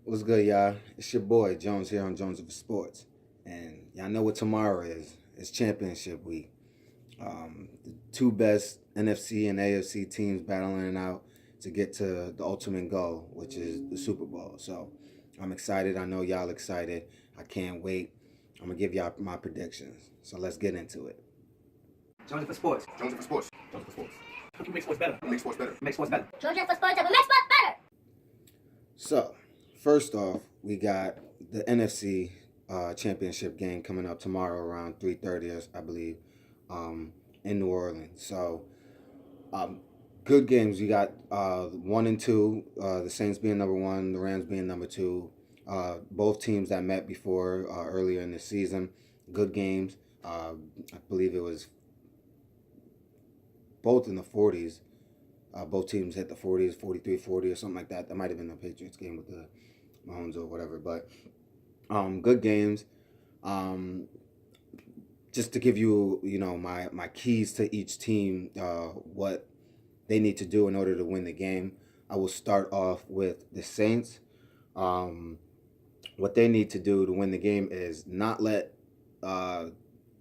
What's good, y'all? It's your boy Jones here on Jones of Sports, and y'all know what tomorrow is. It's championship week. The two best NFC and AFC teams battling it out to get to the ultimate goal, which is the Super Bowl. So I'm excited. I know y'all excited. I can't wait. I'm gonna give y'all my predictions. So let's get into it. Jonesy for sports. Jonesy for sports. Jonesy for sports. Who makes sports better? Make sports better. Make sports better. Georgia for sports, and we make sports better. So first off, we got the NFC championship game coming up tomorrow around 3:30, I believe, in New Orleans. So um, good games. You got 1 and 2. The Saints being number one, the Rams being number two. Both teams that met before earlier in the season. Good games. I believe it was both in the 40s. Both teams hit the 40s, 43-40 or something like that. That might have been the Patriots game with the Mahomes or whatever. But good games. Um, just to give you, my keys to each team, what they need to do in order to win the game. I will start off with the Saints. Um, what they need to do to win the game is not let uh,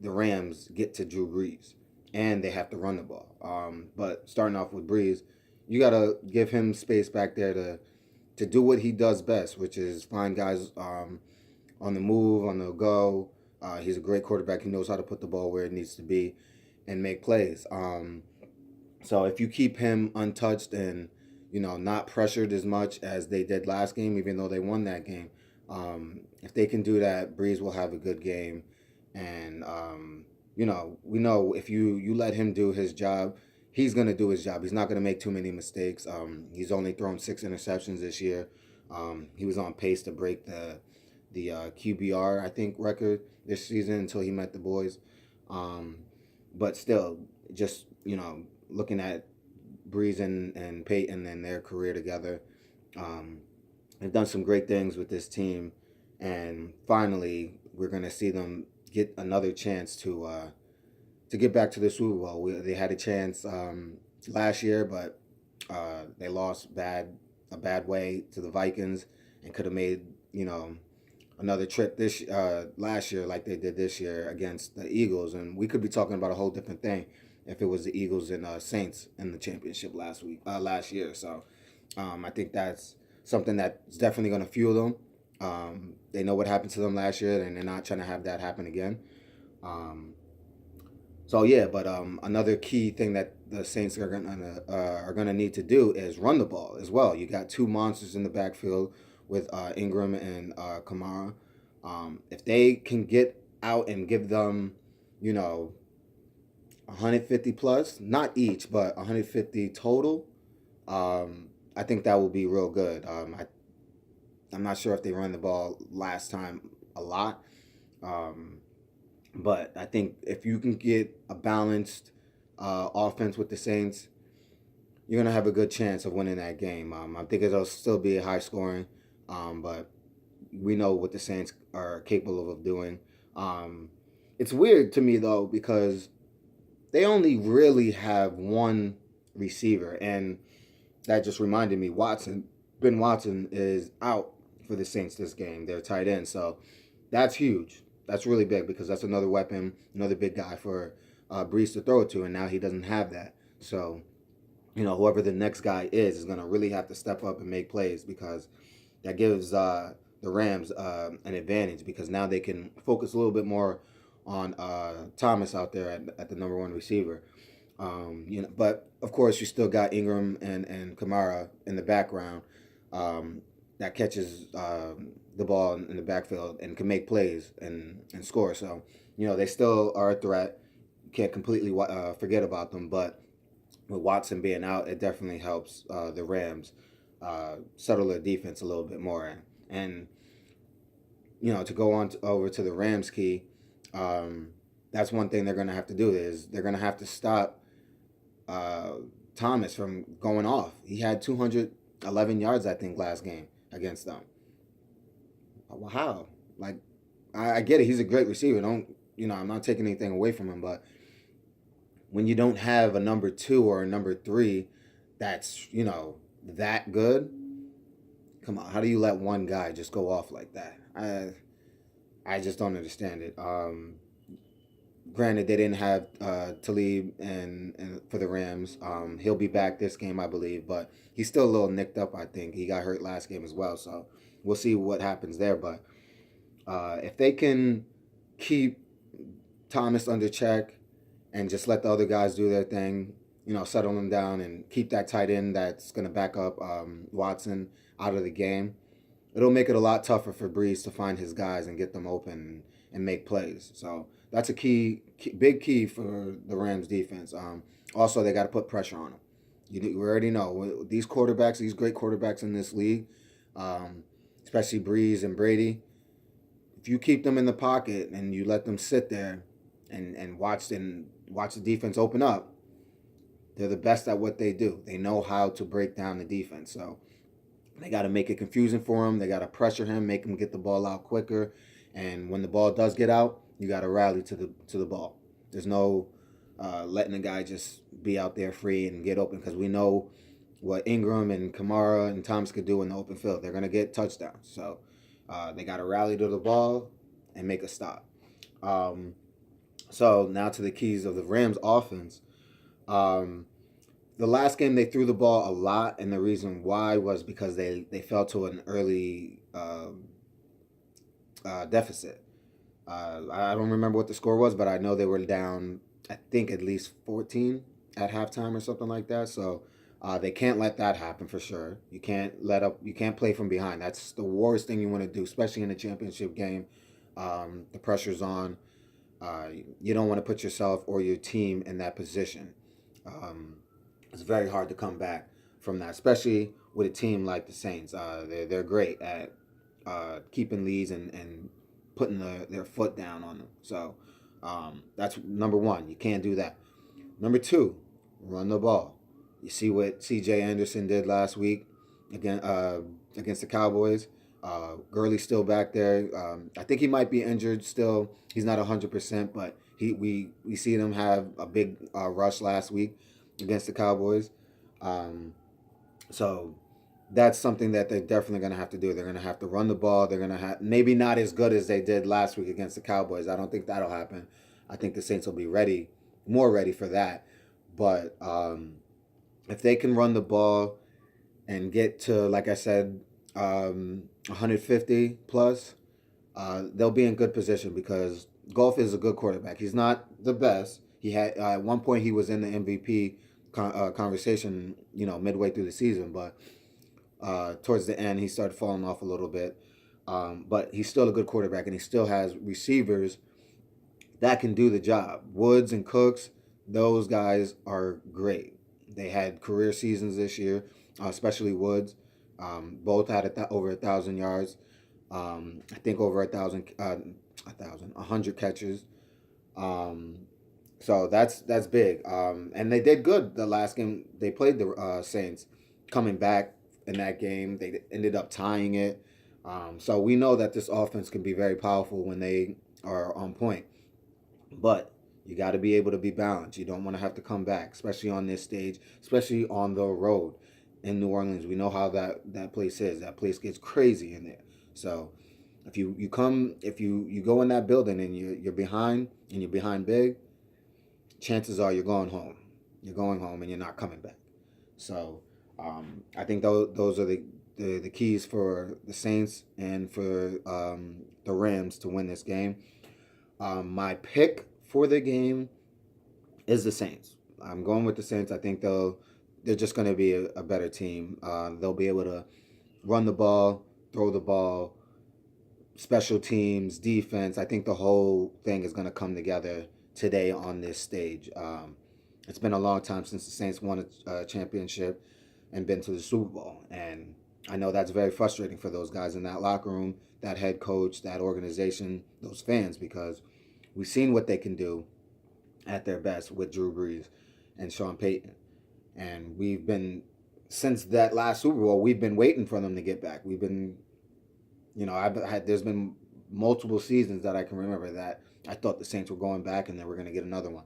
the Rams get to Drew Brees, and they have to run the ball. But starting off with Brees, you gotta give him space back there to do what he does best, which is find guys on the move, on the go. He's a great quarterback. He knows how to put the ball where it needs to be and make plays. So if you keep him untouched and not pressured as much as they did last game, even though they won that game, if they can do that, Breeze will have a good game. And we know if you let him do his job, he's gonna do his job. He's not gonna make too many mistakes. He's only thrown 6 interceptions this year. He was on pace to break the QBR I think record this season until he met the boys. But still, just looking at Breeze and Peyton and their career together, they've done some great things with this team, and finally we're gonna see them get another chance to get back to the Super Bowl. They had a chance last year, but they lost a bad way to the Vikings, and could have made another trip this last year like they did this year against the Eagles, and we could be talking about a whole different thing if it was the Eagles and Saints in the championship last year. So I think that's something that's definitely going to fuel them. They know what happened to them last year, and they're not trying to have that happen again. So yeah, but another key thing that the Saints are gonna need to do is run the ball as well. You got two monsters in the backfield with Ingram and Kamara. If they can get out and give them, 150 plus, not each, but 150 total, I think that will be real good. I'm not sure if they run the ball last time a lot. But I think if you can get a balanced offense with the Saints, you're going to have a good chance of winning that game. I think it'll still be high scoring, but we know what the Saints are capable of doing. It's weird to me, though, because they only really have one receiver, and that just reminded me, Ben Watson is out for the Saints this game. They're tight end, so that's huge. That's really big because that's another weapon, another big guy for Brees to throw it to, and now he doesn't have that. So, whoever the next guy is going to really have to step up and make plays, because that gives the Rams an advantage, because now they can focus a little bit more on Thomas out there at the number one receiver. But of course you still got Ingram and Kamara in the background, that catches the ball in the backfield and can make plays and score. So they still are a threat. Can't completely forget about them, but with Watson being out, it definitely helps the Rams settle their defense a little bit more. And to go on over to the Rams key, that's one thing they're going to have to do, is they're going to have to stop Thomas from going off. He had 211 yards, I think, last game against them. Well, how? Like, I get it. He's a great receiver. I'm not taking anything away from him, but when you don't have a number 2 or a number 3 that's, that good, Come on, how do you let one guy just go off like that? I just don't understand it. Granted, they didn't have Talib and for the Rams. He'll be back this game, I believe, but he's still a little nicked up. I think he got hurt last game as well, so we'll see what happens there. But if they can keep Thomas under check and just let the other guys do their thing, settle them down and keep that tight end that's going to back up Watson out of the game, it'll make it a lot tougher for Breeze to find his guys and get them open and make plays. So that's a big key for the Rams defense. Also, they got to put pressure on them. We already know these quarterbacks, these great quarterbacks in this league, especially Breeze and Brady. If you keep them in the pocket and you let them sit there and watch the defense open up, they're the best at what they do. They know how to break down the defense. So they got to make it confusing for him. They got to pressure him, make him get the ball out quicker. And when the ball does get out, you got to rally to the ball. There's no letting a guy just be out there free and get open, because we know what Ingram and Kamara and Thomas could do in the open field. They're going to get touchdowns. So they got to rally to the ball and make a stop. So now to the keys of the Rams offense. The last game they threw the ball a lot, and the reason why was because they fell to an early deficit. I don't remember what the score was, but I know they were down, I think, at least 14 at halftime or something like that. So they can't let that happen for sure. You can't play from behind. That's the worst thing you want to do, especially in a championship game. The pressure's on. You don't want to put yourself or your team in that position. It's very hard to come back from that, especially with a team like the Saints. They're great at keeping leads and putting their foot down on them. So that's number one. You can't do that. Number two, run the ball. You see what C.J. Anderson did last week against the Cowboys. Gurley's still back there. I think he might be injured still. He's not 100%, but we see him have a big rush last week against the Cowboys. So that's something that they're definitely going to have to do. They're going to have to run the ball. They're going to have, maybe not as good as they did last week against the Cowboys. I don't think that'll happen. I think the Saints will be more ready for that. But if they can run the ball and get to, like I said, 150 plus, they'll be in good position, because Goff is a good quarterback. He's not the best. He had at one point he was in the MVP conversation, midway through the season, but towards the end he started falling off a little bit. But he's still a good quarterback, and he still has receivers that can do the job. Woods and Cooks, those guys are great. They had career seasons this year, especially Woods. Both had over 1,000 yards. I think over 100 catches. So that's big. And they did good the last game they played the Saints. Coming back in that game, they ended up tying it. So we know that this offense can be very powerful when they are on point. But you got to be able to be balanced. You don't want to have to come back, especially on this stage, especially on the road in New Orleans. We know how that place is. That place gets crazy in there. So if you go in that building and you're behind big, chances are you're going home. You're going home and you're not coming back. So I think those are the keys for the Saints and for the Rams to win this game. My pick for the game is the Saints. I'm going with the Saints. I think they're just going to be a better team. They'll be able to run the ball, throw the ball, special teams, defense. I think the whole thing is going to come together today on this stage. It's been a long time since the Saints won a championship and been to the Super Bowl. And I know that's very frustrating for those guys in that locker room, that head coach, that organization, those fans, because we've seen what they can do at their best with Drew Brees and Sean Payton. And since that last Super Bowl, we've been waiting for them to get back. We've been, there's been multiple seasons that I can remember that I thought the Saints were going back and they were going to get another one.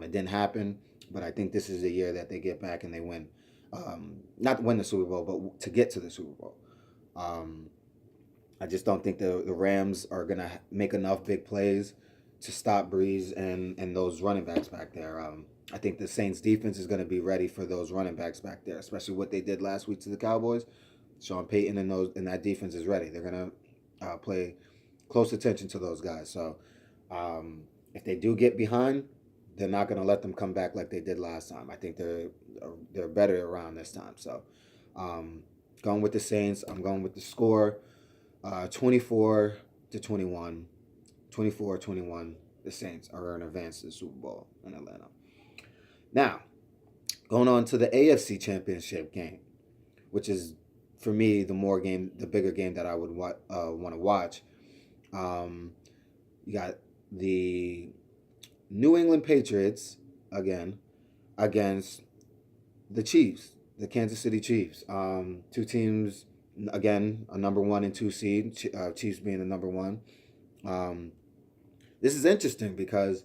It didn't happen, but I think this is the year that they get back and they win. Not to win the Super Bowl, but to get to the Super Bowl. I just don't think the Rams are going to make enough big plays to stop Breeze and those running backs back there. I think the Saints defense is going to be ready for those running backs back there, especially what they did last week to the Cowboys. Sean Payton and that defense is ready. They're going to play close attention to those guys. So if they do get behind, they're not going to let them come back like they did last time. I think they're better around this time. So going with the Saints. I'm going with the score 24-21. 24-21. The Saints are going to advance to the Super Bowl in Atlanta. Now, going on to the AFC Championship game, which is, for me, the bigger game that I would want to watch. You got the New England Patriots again against the Chiefs, the Kansas City Chiefs. Two teams, again, a number 1 and 2 seed, Chiefs being the number 1. This is interesting because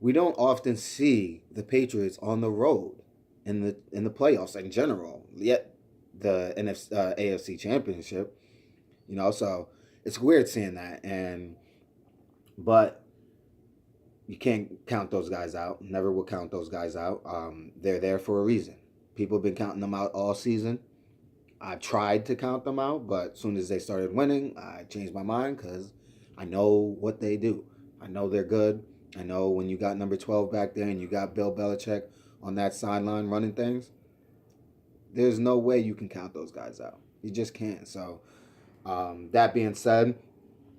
we don't often see the Patriots on the road in the playoffs in general. Yet the AFC Championship, so it's weird seeing that. But you can't count those guys out. Never will count those guys out. They're there for a reason. People have been counting them out all season. I tried to count them out, but as soon as they started winning, I changed my mind because I know what they do. I know they're good. I know when you got number 12 back there and you got Bill Belichick on that sideline running things, there's no way you can count those guys out. You just can't. So that being said,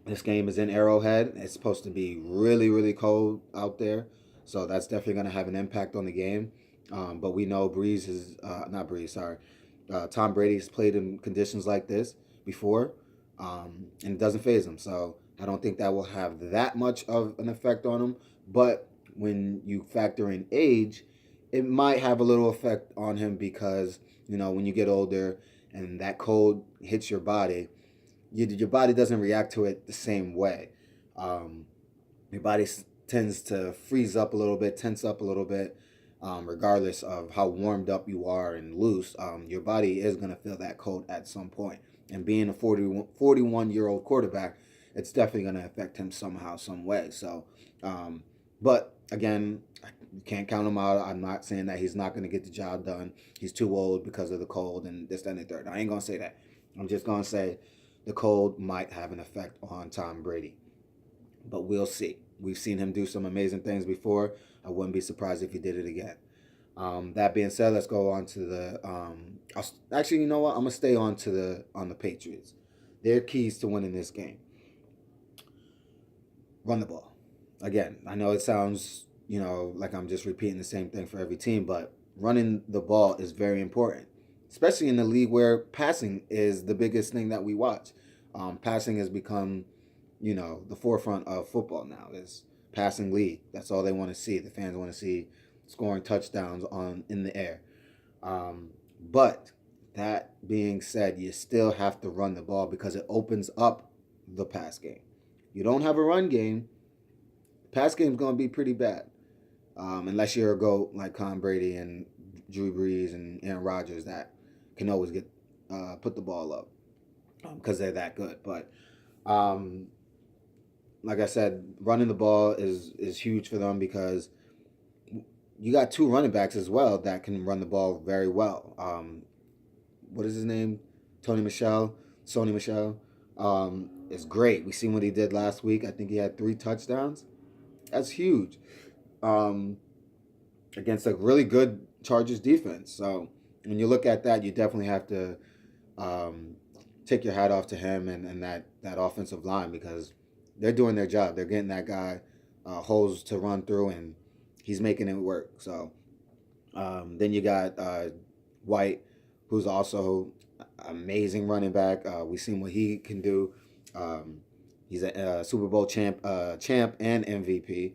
this game is in Arrowhead. It's supposed to be really, really cold out there. So that's definitely going to have an impact on the game. But we know Tom Brady's played in conditions like this before, and it doesn't faze him. So I don't think that will have that much of an effect on him. But when you factor in age, it might have a little effect on him because, when you get older and that cold hits your body, your body doesn't react to it the same way. Your body tends to freeze up a little bit, tense up a little bit, regardless of how warmed up you are and loose. Your body is going to feel that cold at some point. And being a 41-year-old quarterback, it's definitely going to affect him somehow, some way. So, but again, you can't count him out. I'm not saying that he's not going to get the job done. He's too old because of the cold and this, that, and the third. I ain't going to say that. I'm just going to say the cold might have an effect on Tom Brady. But we'll see. We've seen him do some amazing things before. I wouldn't be surprised if he did it again. That being said, let's go on to the. Actually, you know what? I'm gonna stay on the Patriots. Their keys to winning this game: run the ball. Again, I know it sounds like I'm just repeating the same thing for every team, but running the ball is very important, especially in the league where passing is the biggest thing that we watch. Passing has become, the forefront of football now. Is passing league. That's all they want to see. The fans want to see scoring touchdowns in the air. But that being said, you still have to run the ball because it opens up the pass game. You don't have a run game, pass game's going to be pretty bad. Unless you're a GOAT like Tom Brady and Drew Brees and Aaron Rodgers that can always put the ball up because they're that good. But like I said, running the ball is huge for them because you got two running backs as well that can run the ball very well. What is his name? Sony Michel is great. We seen what he did last week. I think he had 3 touchdowns. That's huge against a really good Chargers defense. So when you look at that, you definitely have to take your hat off to him and that offensive line because they're doing their job. They're getting that guy holes to run through, and he's making it work. So then you got White, who's also amazing running back. We've seen what he can do. He's a Super Bowl champ and MVP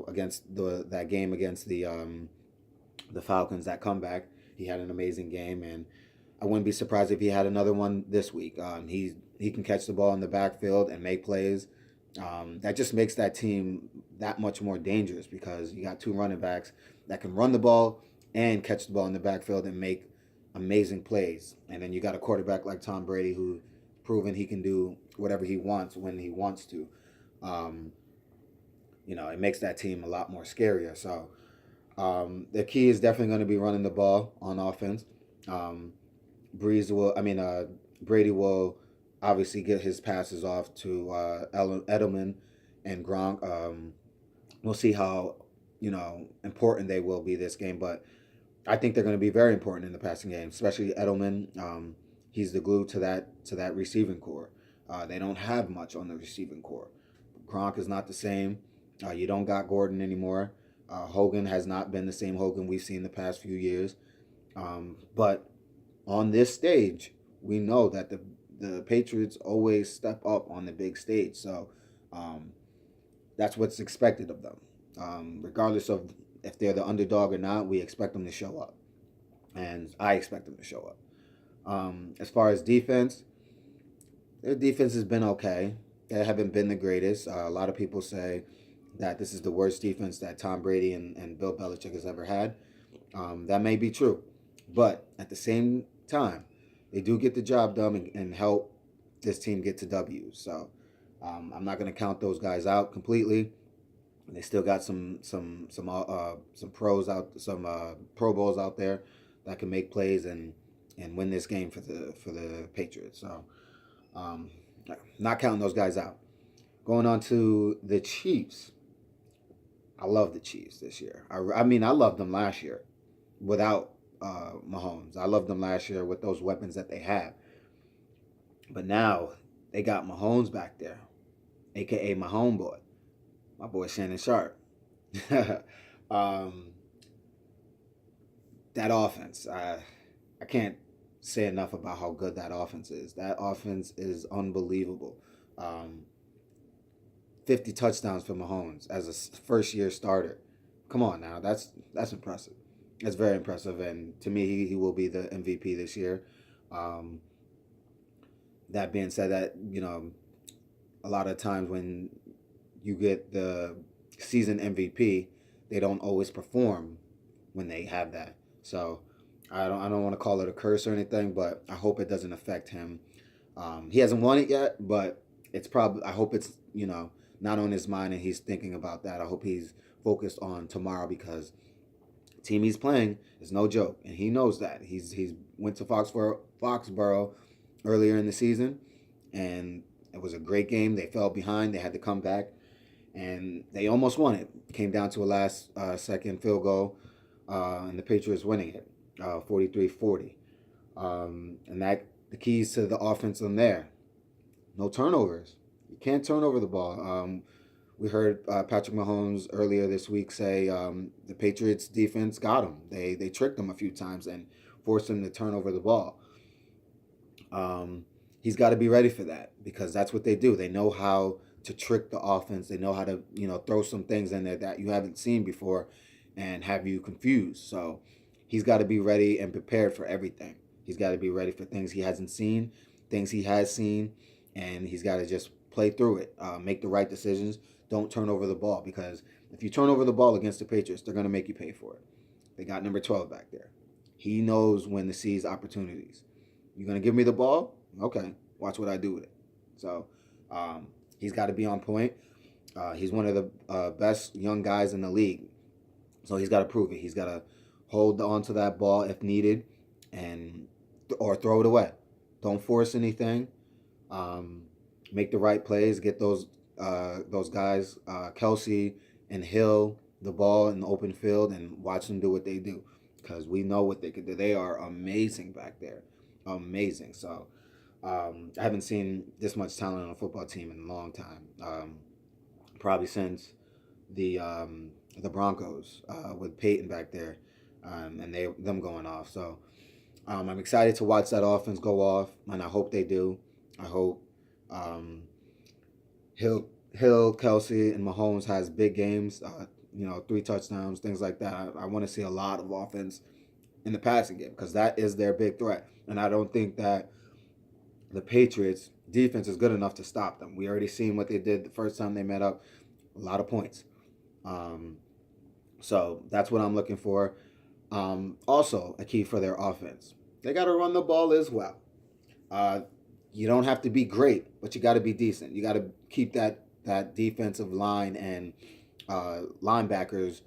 against that game against the Falcons. That comeback, he had an amazing game, and I wouldn't be surprised if he had another one this week. He can catch the ball in the backfield and make plays. That just makes that team that much more dangerous because you got 2 running backs that can run the ball and catch the ball in the backfield and make amazing plays. And then you got a quarterback like Tom Brady who proven he can do whatever he wants when he wants to. Um, it makes that team a lot more scarier. So the key is definitely going to be running the ball on offense. Um, Brady will obviously get his passes off to Edelman and Gronk. We'll see how important they will be this game, but I think they're going to be very important in the passing game, especially Edelman. He's the glue to that receiving core. They don't have much on the receiving core. Gronk is not the same. You don't got Gordon anymore. Hogan has not been the same Hogan we've seen the past few years. But on this stage, we know that the Patriots always step up on the big stage. So that's what's expected of them. Regardless of if they're the underdog or not, we expect them to show up. And I expect them to show up. As far as defense, their defense has been okay. They haven't been the greatest. A lot of people say that this is the worst defense that Tom Brady and Bill Belichick has ever had. That may be true. But at the same time, they do get the job done and help this team get to W's. So I'm not going to count those guys out completely. They still got some pros out, some Pro Bowls out there that can make plays and win this game for the Patriots. So not counting those guys out. Going on to the Chiefs. I love the Chiefs this year. I mean, I loved them last year without Mahomes. I loved them last year with those weapons that they have. But now they got Mahomes back there, a.k.a. my homeboy, my boy Shannon Sharp. That offense, I can't say enough about how good that offense is. That offense is unbelievable. 50 touchdowns for Mahomes as a first-year starter. Come on now, that's impressive. That's very impressive, and to me, he will be the MVP this year. That being said, that a lot of times when you get the season MVP, they don't always perform when they have that. So I don't want to call it a curse or anything, but I hope it doesn't affect him. He hasn't won it yet, but I hope it's not on his mind and he's thinking about that. I hope he's focused on tomorrow because the team he's playing is no joke, and he knows that. He's went to Foxborough earlier in the season, and it was a great game. They fell behind. They had to come back, and they almost won it. Came down to a last second field goal, and the Patriots winning it, 43-40. And that the keys to the offense in there. No turnovers. You can't turn over the ball. We heard Patrick Mahomes earlier this week say the Patriots defense got him. They tricked him a few times and forced him to turn over the ball. He's got to be ready for that because that's what they do. They know how to trick the offense. They know how to throw some things in there that you haven't seen before and have you confused. So he's got to be ready and prepared for everything. He's got to be ready for things he hasn't seen, things he has seen, and he's got to just play through it, make the right decisions. Don't turn over the ball because if you turn over the ball against the Patriots, they're going to make you pay for it. They got number 12 back there. He knows when to seize opportunities. You're going to give me the ball? Okay, watch what I do with it. So he's got to be on point. He's one of the best young guys in the league. So he's got to prove it. He's got to hold on to that ball if needed or throw it away. Don't force anything. Make the right plays. Get those guys, Kelsey and Hill, the ball in the open field and watch them do what they do because we know what they could do. They are amazing back there. Amazing. So I haven't seen this much talent on a football team in a long time. Probably since the Broncos with Peyton back there and them going off. So I'm excited to watch that offense go off, and I hope they do. I hope Hill, Kelsey, and Mahomes has big games, 3 touchdowns, things like that. I want to see a lot of offense in the passing game because that is their big threat. And I don't think that the Patriots defense is good enough to stop them. We already seen what they did the first time they met up, a lot of points. So that's what I'm looking for. Also, a key for their offense. they got to run the ball as well. You don't have to be great, but you got to be decent. You got to keep that defensive line and linebackers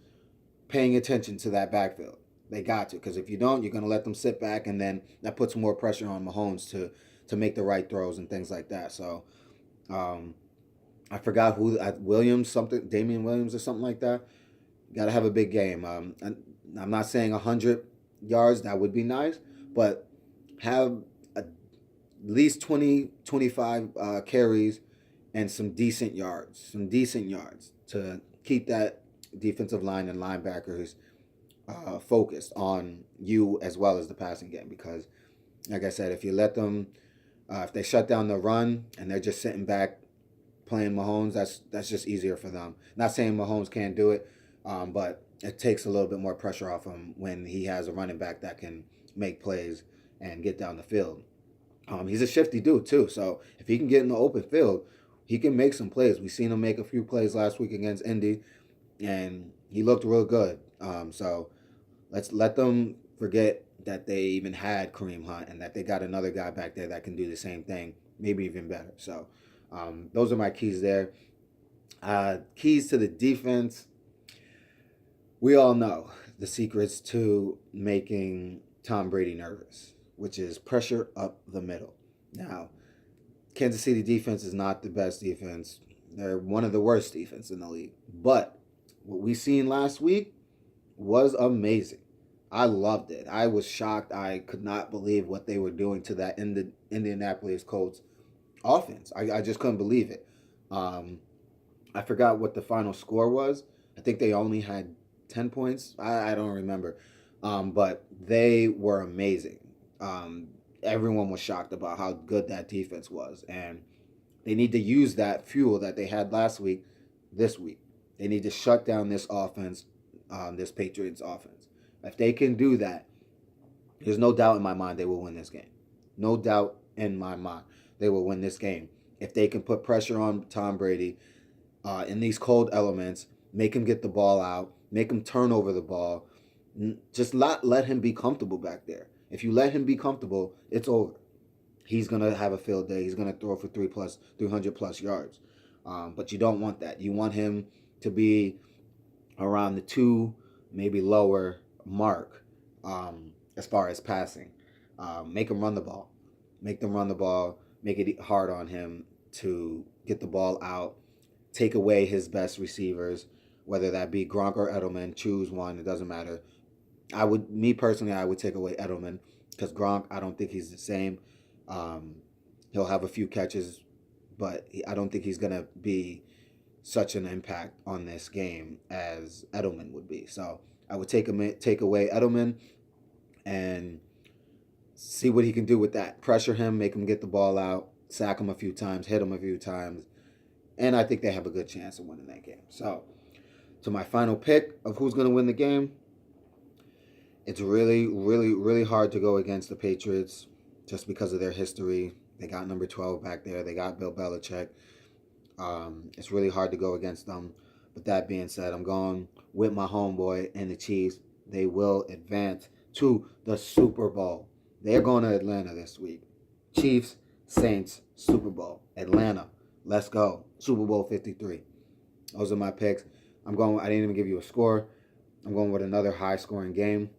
paying attention to that backfield. They got to, because if you don't, you're going to let them sit back, and then that puts more pressure on Mahomes to make the right throws and things like that. So I forgot who, Williams, something, Damian Williams or something like that. Got to have a big game. I'm not saying 100 yards. That would be nice, but have at least 20, 25 carries and some decent yards to keep that defensive line and linebackers focused on you as well as the passing game. Because, like I said, if you let them, if they shut down the run and they're just sitting back playing Mahomes, that's just easier for them. Not saying Mahomes can't do it, but it takes a little bit more pressure off him when he has a running back that can make plays and get down the field. He's a shifty dude too, so if he can get in the open field, he can make some plays. We seen him make a few plays last week against Indy, and he looked real good. So let's let them forget that they even had Kareem Hunt and that they got another guy back there that can do the same thing, maybe even better. So those are my keys there. Keys to the defense. We all know the secrets to making Tom Brady nervous, which is pressure up the middle. Now, Kansas City defense is not the best defense. They're one of the worst defense in the league. But what we seen last week was amazing. I loved it. I was shocked. I could not believe what they were doing to that Indianapolis Colts offense. I just couldn't believe it. I forgot what the final score was. I think they only had 10 points. I don't remember. But they were amazing. Everyone was shocked about how good that defense was. And they need to use that fuel that they had last week, this week. They need to shut down this offense, this Patriots offense. If they can do that, there's no doubt in my mind they will win this game. No doubt in my mind they will win this game. If they can put pressure on Tom Brady in these cold elements, make him get the ball out, make him turn over the ball, just let him be comfortable back there. If you let him be comfortable, it's over. He's going to have a field day. He's going to throw for 300 plus yards. But you don't want that. You want him to be around the 2, maybe lower mark as far as passing. Make him run the ball. Make them run the ball. Make it hard on him to get the ball out. Take away his best receivers, whether that be Gronk or Edelman. Choose one. It doesn't matter. I would take away Edelman because Gronk, I don't think he's the same. He'll have a few catches, but I don't think he's going to be such an impact on this game as Edelman would be. So I would take away Edelman and see what he can do with that. Pressure him, make him get the ball out, sack him a few times, hit him a few times, and I think they have a good chance of winning that game. So to my final pick of who's going to win the game, it's really, really, really hard to go against the Patriots just because of their history. They got number 12 back there. They got Bill Belichick. It's really hard to go against them. But that being said, I'm going with my homeboy and the Chiefs. They will advance to the Super Bowl. They're going to Atlanta this week. Chiefs, Saints, Super Bowl. Atlanta, let's go. Super Bowl 53. Those are my picks. I didn't even give you a score. I'm going with another high-scoring game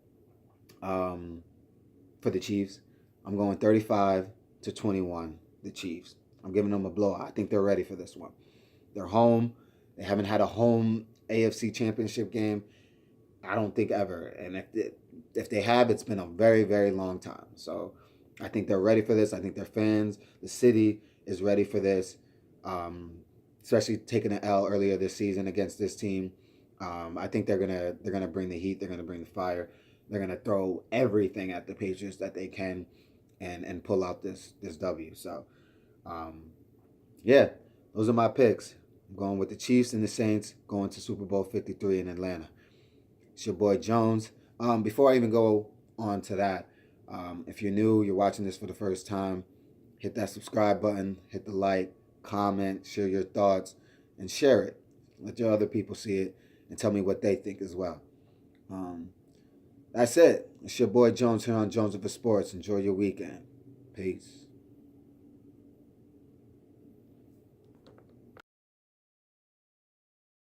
for the Chiefs. I'm going 35-21, the Chiefs. I'm giving them a blowout. I think they're ready for this one. They're home. They haven't had a home AFC championship game, I don't think, ever. And if they have, it's been a very, very long time. So I think they're ready for this. I think their fans, the city is ready for this, especially taking an L earlier this season against this team. I think they're gonna bring the heat. They're gonna bring the fire. They're gonna throw everything at the Patriots that they can, and pull out this W. So, yeah, those are my picks. I'm going with the Chiefs and the Saints going to Super Bowl 53 in Atlanta. It's your boy Jones. Before I even go on to that, if you're new, you're watching this for the first time, hit that subscribe button, hit the like, comment, share your thoughts, and share it. Let your other people see it and tell me what they think as well. That's it. It's your boy Jones here on Jones for Sports. Enjoy your weekend. Peace.